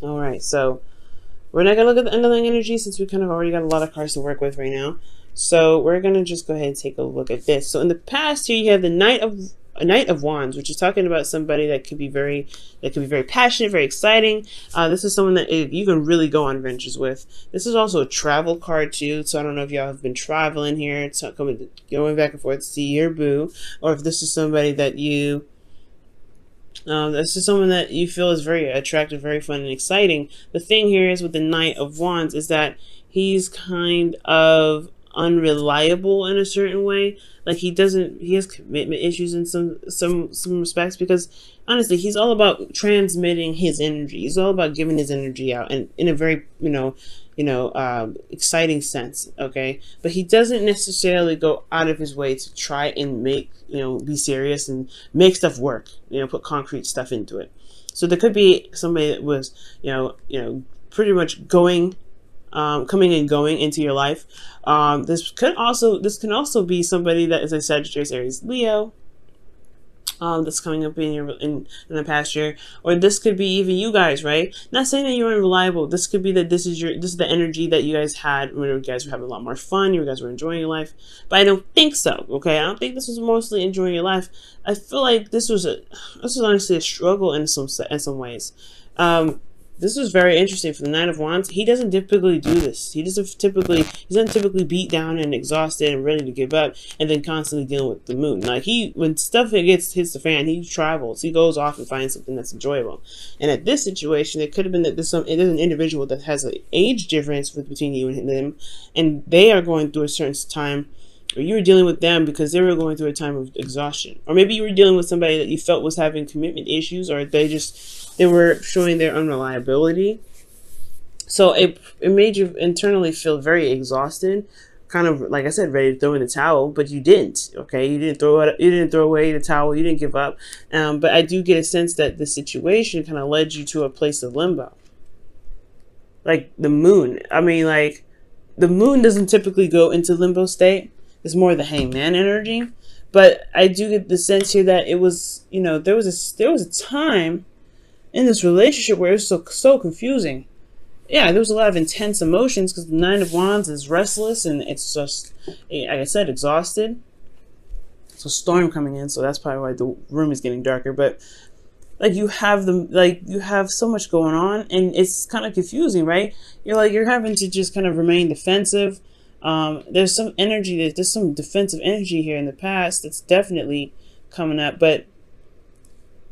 All right, so we're not going to look at the underlying energy since we kind of already got a lot of cards to work with right now. So we're going to just go ahead and take a look at this. So in the past here, you have the Knight of Wands, which is talking about somebody that could be very passionate, very exciting. This is someone that you can really go on adventures with. This is also a travel card too. So I don't know if y'all have been traveling here. It's not going back and forth to see your boo, or if this is somebody that you this is someone that you feel is very attractive, very fun, and exciting. The thing here is with the Knight of Wands is that he's kind of unreliable in a certain way. Like he has commitment issues in some respects because honestly, he's all about transmitting his energy. He's all about giving his energy out, and in a very exciting sense. Okay, but he doesn't necessarily go out of his way to try and make be serious and make stuff work. Put concrete stuff into it. So there could be somebody that was pretty much coming and going into your life. This can also be somebody that is a Sagittarius, Aries, Leo. That's coming up in the past year, or this could be even you guys, right? Not saying that you're unreliable. This could be that this is the energy that you guys had when you guys were having a lot more fun. You guys were enjoying your life, but I don't think so. Okay, I don't think this was mostly enjoying your life. I feel like this was honestly a struggle in some ways. This was very interesting for the Knight of Wands. He doesn't typically do this. He doesn't typically beat down and exhausted and ready to give up and then constantly dealing with the moon. Like when stuff hits the fan, he travels. He goes off and finds something that's enjoyable. And at this situation, it could have been that there's an individual that has an age difference between you and them, and they are going through a certain time, or you were dealing with them because they were going through a time of exhaustion. Or maybe you were dealing with somebody that you felt was having commitment issues, or they were showing their unreliability. So it made you internally feel very exhausted, kind of like I said, ready to throw in the towel, but you didn't. Okay, you didn't throw away the towel. You didn't give up. But I do get a sense that the situation kind of led you to a place of limbo. Like the moon. I mean, like the moon doesn't typically go into limbo state. It's more the hangman energy. But I do get the sense here that it was, there was a time in this relationship where it was so confusing. Yeah, there was a lot of intense emotions because the Nine of Wands is restless and it's just, like I said, exhausted. So storm coming in, so that's probably why the room is getting darker. But you have so much going on and it's kind of confusing, right? You're having to just kind of remain defensive. There's some defensive energy here in the past that's definitely coming up, but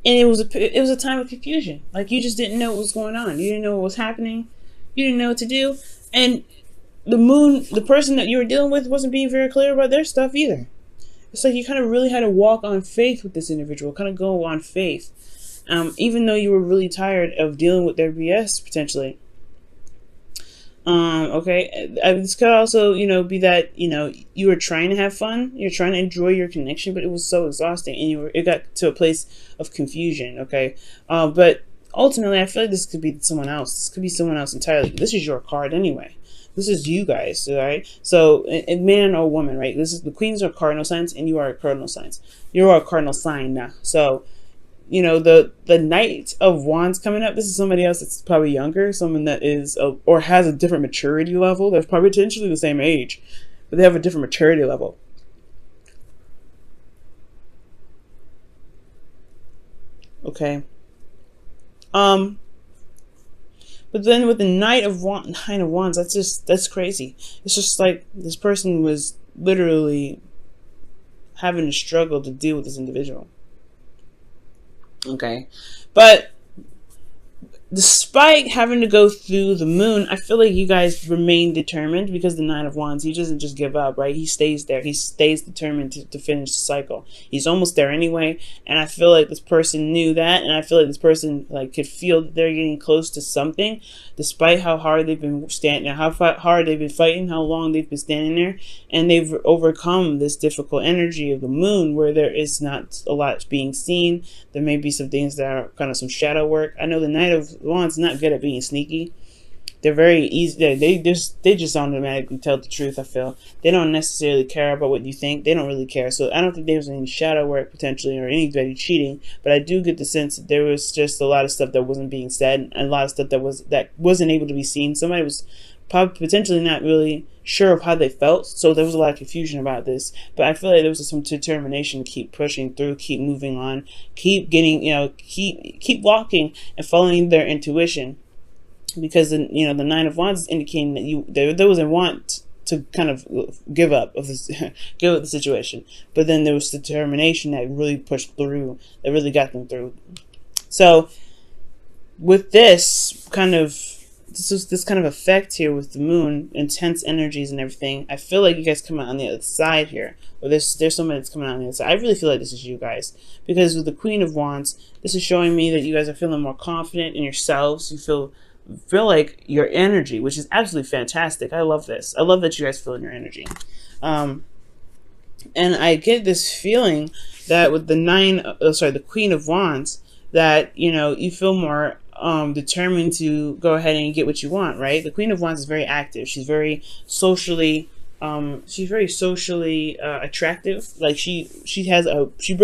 it was a time of confusion. Like you just didn't know what was going on. You didn't know what was happening. You didn't know what to do. And the person that you were dealing with wasn't being very clear about their stuff either. It's like you kind of really had to walk on faith with this individual, kind of go on faith. Even though you were really tired of dealing with their BS potentially. Okay, this could also, be that, you were trying to have fun, you're trying to enjoy your connection, but it was so exhausting and it got to a place of confusion, okay? But ultimately, I feel like this could be someone else. This could be someone else entirely. This is your card anyway. This is you guys, all right? So, a man or woman, right? The queens are cardinal signs and you are a cardinal signs. You are a cardinal sign now. So, the Knight of Wands coming up, this is somebody else that's probably younger, someone that is or has a different maturity level. They're probably potentially the same age, but they have a different maturity level. Okay. But then with the Nine of Wands, that's crazy. It's just like this person was literally having to struggle to deal with this individual. Okay, but despite having to go through the moon, I feel like you guys remain determined because the Nine of Wands, he doesn't just give up, right? He stays there. He stays determined to finish the cycle. He's almost there anyway, and I feel like this person knew that, and I feel like this person could feel that they're getting close to something, despite how hard they've been standing, how hard they've been fighting, how long they've been standing there, and they've overcome this difficult energy of the moon where there is not a lot being seen. There may be some things that are kind of some shadow work. I know the Knight of Wands not good at being sneaky. They're very easy. They just automatically tell the truth. I feel they don't necessarily care about what you think. They don't really care. So I don't think there was any shadow work potentially or anybody cheating. But I do get the sense that there was just a lot of stuff that wasn't being said and a lot of stuff that wasn't able to be seen. Somebody was probably potentially not really sure of how they felt, so there was a lot of confusion about this. But I feel like there was some determination to keep pushing through, keep moving on, keep getting, keep walking and following their intuition, because the Nine of Wands is indicating that there was a want to kind of give up of this, give up the situation, but then there was determination that really pushed through, that really got them through. So with this kind of effect here with the moon, intense energies and everything, I feel like you guys come out on the other side here, or there's somebody that's coming out on the other side. I really feel like this is you guys, because with the Queen of Wands, this is showing me that you guys are feeling more confident in yourselves. You feel like your energy, which is absolutely fantastic. I love this. I love that you guys feel in your energy. And I get this feeling that with the Queen of Wands, that you feel more determined to go ahead and get what you want, right? The Queen of Wands is very active. She's very socially attractive. Like she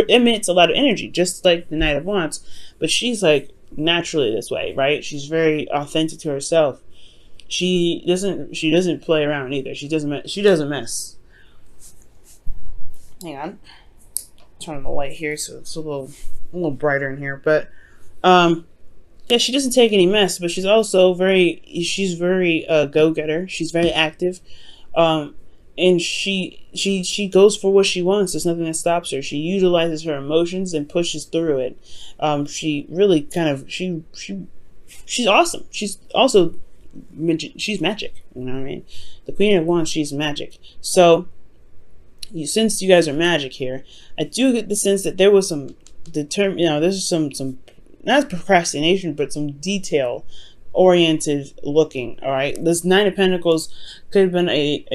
emits a lot of energy, just like the Knight of Wands, but she's like naturally this way, right? She's very authentic to herself. She doesn't play around either. She doesn't mess. Hang on, turn on the light here so it's a little brighter in here, but yeah, she doesn't take any mess, but she's also very go-getter. She's very active, and she goes for what she wants. There's nothing that stops her. She utilizes her emotions and pushes through it. She really she's awesome. She's also she's magic. You know what I mean? The Queen of Wands, she's magic. So since you guys are magic here, I do get the sense that there was some there's some not procrastination, but some detail oriented looking. All right, this Nine of Pentacles could have been a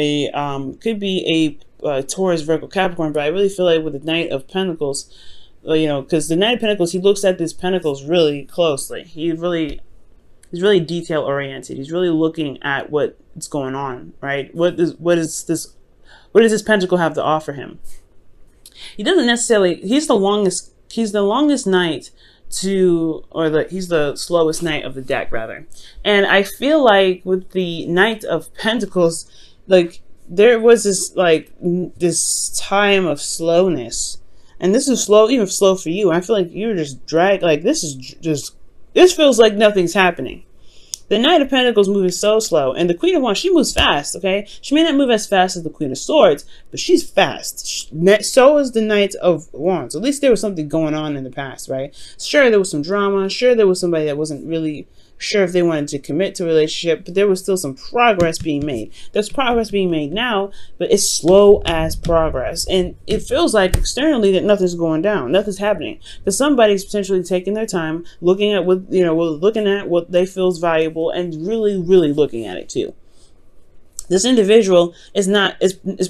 Taurus, Virgo, Capricorn, but I really feel like with the Knight of Pentacles, because the Knight of Pentacles, he looks at these pentacles really closely. He's really detail oriented. He's really looking at what's going on, right? What does this pentacle have to offer him? He doesn't necessarily. He's the longest knight he's the slowest knight of the deck, rather. And I feel like with the Knight of Pentacles, like there was this time of slowness, and this is even slow for you. I feel like you're just dragged. Like this feels like nothing's happening. The Knight of Pentacles moving so slow, and the Queen of Wands, she moves fast, okay? She may not move as fast as the Queen of Swords, but she's fast. So is the Knight of Wands. At least there was something going on in the past, right? Sure, there was some drama. Sure, there was somebody that wasn't really sure if they wanted to commit to a relationship, but there was still some progress being made. There's progress being made now, but it's slow as progress. And it feels like externally that nothing's going down, nothing's happening. Because somebody's potentially taking their time, looking at what they feel is valuable, and really, really looking at it too. This individual is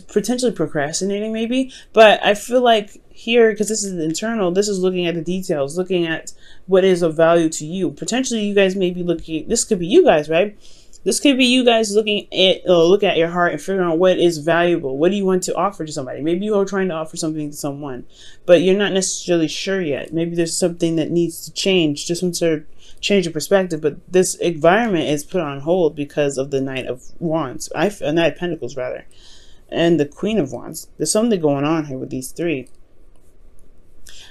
potentially procrastinating maybe, but I feel like here, because this is internal, this is looking at the details, looking at what is of value to you. Potentially you guys may be looking, this could be you guys, right? This could be you guys looking at your heart and figuring out what is valuable. What do you want to offer to somebody? Maybe you are trying to offer something to someone, but you're not necessarily sure yet. Maybe there's something that needs to change, just some sort of change of perspective, but this environment is put on hold because of the Knight of Wands, Knight of Pentacles rather, and the Queen of Wands. There's something going on here with these three.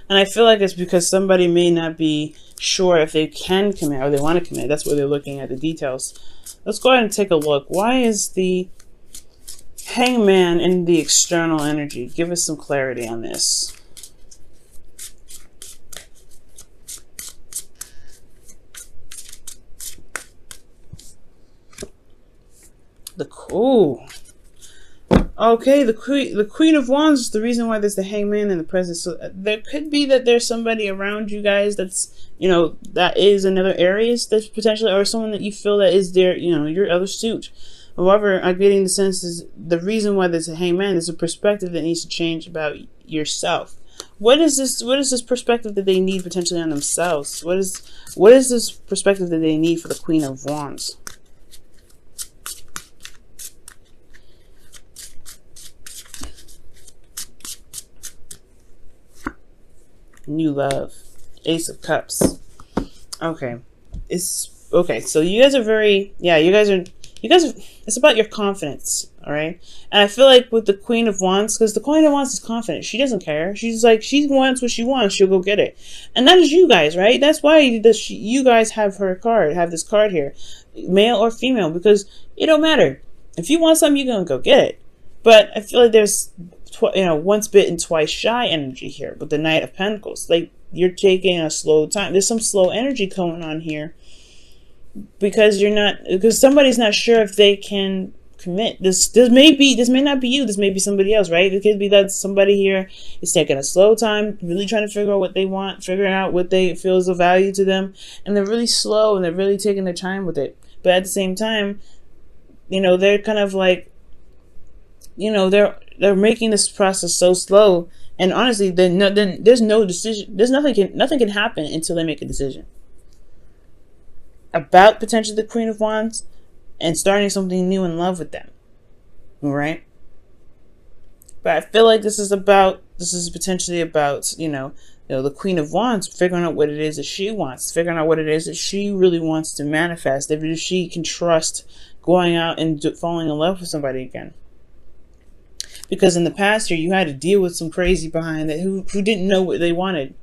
And I feel like it's because somebody may not be sure if they can commit or they want to commit. That's where they're looking at the details. Let's go ahead and take a look. Why is the Hangman in the external energy? Give us some clarity on this. Okay, the Queen of Wands is the reason why there's the Hangman in the present. So there could be that there's somebody around you guys that's, that is another Aries that's potentially, or someone that you feel that is their, your other suit. However, I'm getting the sense is the reason why there's a Hangman is a perspective that needs to change about yourself. What is this perspective that they need potentially on themselves? What is this perspective that they need for the Queen of Wands? New love. Ace of Cups. Okay. It's okay. So you guys are very, yeah, you guys are, it's about your confidence. All right. And I feel like with the Queen of Wands, because the Queen of Wands is confident. She doesn't care. She's like, she wants what she wants. She'll go get it. And that is you guys, right? That's why you guys have have this card here, male or female, because it don't matter. If you want something, you're going to go get it. But I feel like there's, once bitten, twice shy energy here with the Knight of Pentacles. Like, you're taking a slow time. There's some slow energy going on here because somebody's not sure if they can commit. This may not be you. This may be somebody else, right? It could be that somebody here is taking a slow time, really trying to figure out what they want, figuring out what they feel is of value to them, and they're really slow and they're really taking their time with it. But at the same time, they're kind of like, they're making this process so slow, and honestly, there's no decision. Nothing can happen until they make a decision about potentially the Queen of Wands and starting something new in love with them. All right. But I feel like this is potentially about, the Queen of Wands figuring out what it is that she wants, figuring out what it is that she really wants to manifest, if she can trust going out and falling in love with somebody again. Because in the past year, you had to deal with some crazy behind that who didn't know what they wanted.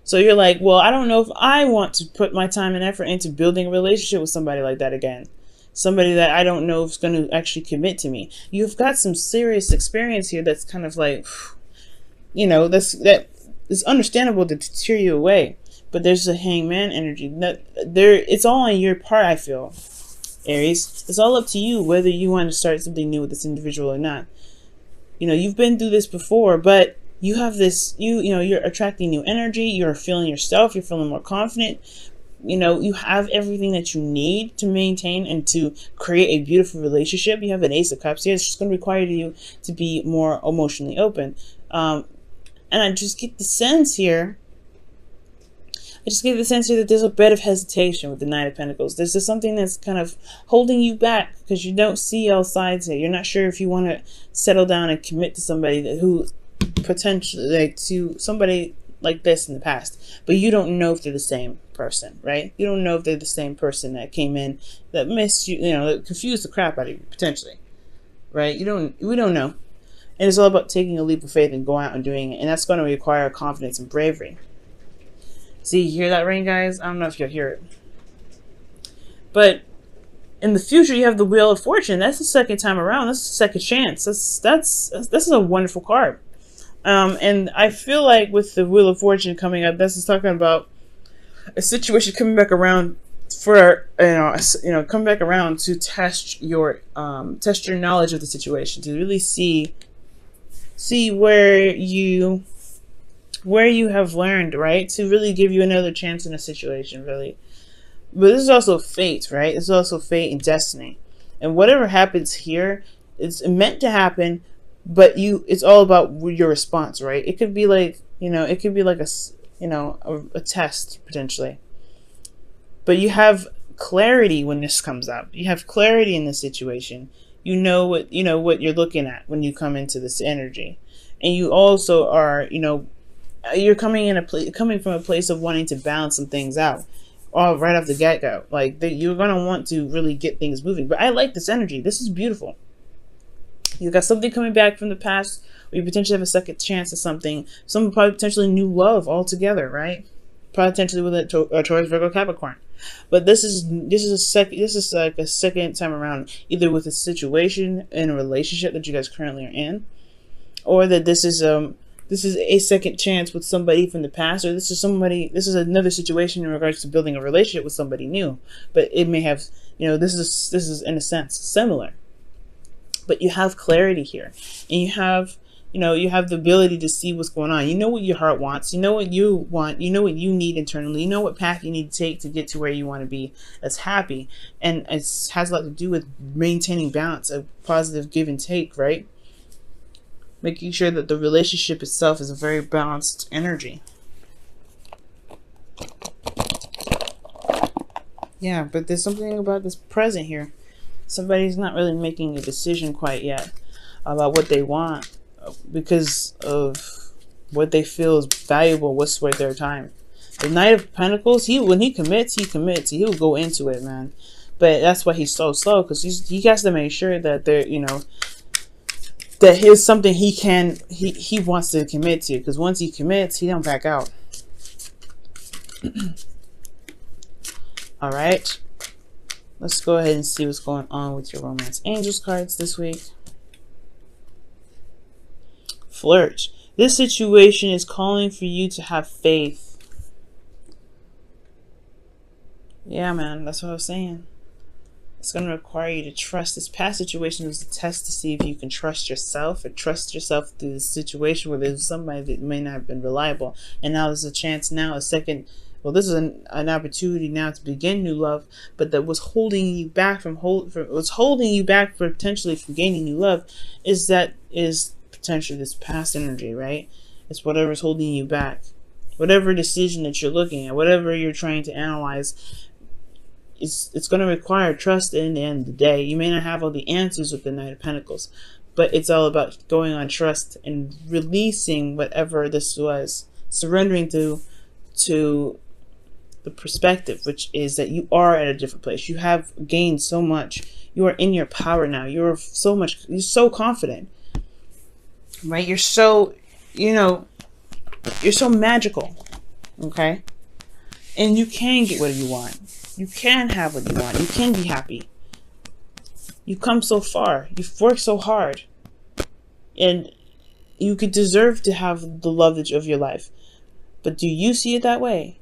So you're like, well, I don't know if I want to put my time and effort into building a relationship with somebody like that again. Somebody that I don't know if is going to actually commit to me. You've got some serious experience here that's kind of like, that is understandable to tear you away. But there's a hangman energy. It's all on your part, I feel, Aries. It's all up to you whether you want to start something new with this individual or not. You've been through this before, but you have this, you're attracting new energy. You're feeling yourself. You're feeling more confident. You have everything that you need to maintain and to create a beautiful relationship. You have an Ace of Cups here. It's just going to require you to be more emotionally open. And I just get the sense here. That there's a bit of hesitation with the Knight of Pentacles. There's just something that's kind of holding you back because you don't see all sides here. You're not sure if you want to settle down and commit to somebody who potentially, to somebody like this in the past, but you don't know if they're the same person, right? You don't know if they're the same person that came in that missed you, that confused the crap out of you potentially, right? We don't know. And it's all about taking a leap of faith and going out and doing it. And that's going to require confidence and bravery. See, you hear that ring, guys? I don't know if you'll hear it. But in the future, you have the Wheel of Fortune. That's the second time around. That's the second chance. This is a wonderful card. And I feel like with the Wheel of Fortune coming up, this is talking about a situation coming back around come back around to test your knowledge of the situation, to really see where you have learned, right? To really give you another chance in a situation, really. But this is also fate, right? It's also fate and destiny. And whatever happens here, it's meant to happen, but it's all about your response, right? It could be like, a test potentially. But you have clarity when this comes up. You have clarity in the situation. You know what you're looking at when you come into this energy. And you also are, you're coming from a place of wanting to balance some things out, all right off the get-go. Like, you're gonna want to really get things moving. But I like this energy. This is beautiful. You got something coming back from the past, or you potentially have a second chance at something. Some probably potentially new love altogether, right? Potentially with a Taurus, Virgo, Capricorn. But this is like a second time around, either with a situation in a relationship that you guys currently are in, or that this is a second chance with somebody from the past, or this is another situation in regards to building a relationship with somebody new. But it may have, this is in a sense similar. But you have clarity here, and you have the ability to see what's going on. You know what your heart wants. You know what you want. You know what you need internally. You know what path you need to take to get to where you want to be that's happy. And it has a lot to do with maintaining balance, a positive give and take, right? Making sure that the relationship itself is a very balanced energy. Yeah, but there's something about this present here. Somebody's not really making a decision quite yet about what they want because of what they feel is valuable, what's worth their time. The Knight of Pentacles, when he commits, he'll go into it, man. But that's why he's so slow, because he has to make sure that there, you know, that here's something he wants to commit to, because once he commits, he don't back out. All right, let's go ahead and see what's going on with your romance angels cards this week. Flirt. This situation is calling for you to have faith. Yeah, man, that's what I was saying. It's going to require you to trust. This past situation was a test to see if you can trust yourself, or trust yourself through this situation where there's somebody that may not have been reliable. And now there's a chance now, a second. Well, this is an opportunity now to begin new love, but that was holding you back from potentially from gaining new love is potentially this past energy, right? It's whatever's holding you back. Whatever decision that you're looking at, whatever you're trying to analyze, it's going to require trust in the end of the day. You may not have all the answers with the Knight of Pentacles, but it's all about going on trust and releasing whatever this was, surrendering to the perspective, which is that you are at a different place. You have gained so much. You are in your power now. You're so confident, right? You're so, you're so magical, okay? And you can get what you want. You can have what you want. You can be happy. You've come so far. You've worked so hard. And you could deserve to have the love of your life. But do you see it that way?